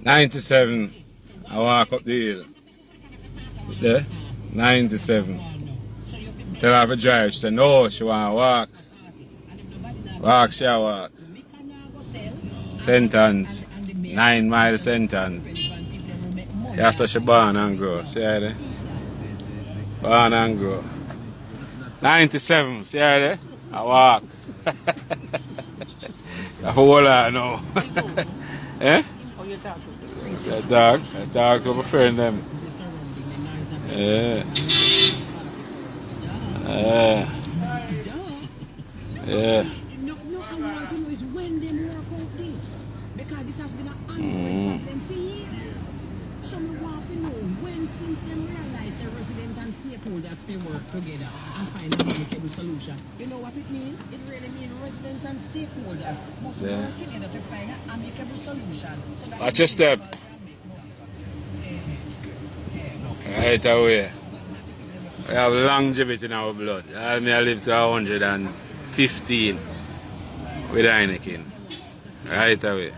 97. I walk up the hill. There? 97. Tell her to drive. She said, no, she want to walk. Walk, she walk. Sentence. 9 mile sentence. That's how she born and grow. See how there? Born and grow. 97. See how there? I walk. I hold her now. Eh? I talk to my friend them. Yeah. Yeah. No, I want to know is when they work out this. Because this has been an ongoing problem for years. So we want to know when since them realize the resident and stakeholders will work together and find a amicable solution. You know what it means? It really means residents and stakeholders must work together to find an amicable solution. So that watch your step. Right away. We have longevity in our blood. I live to 115 with Heineken. Right away.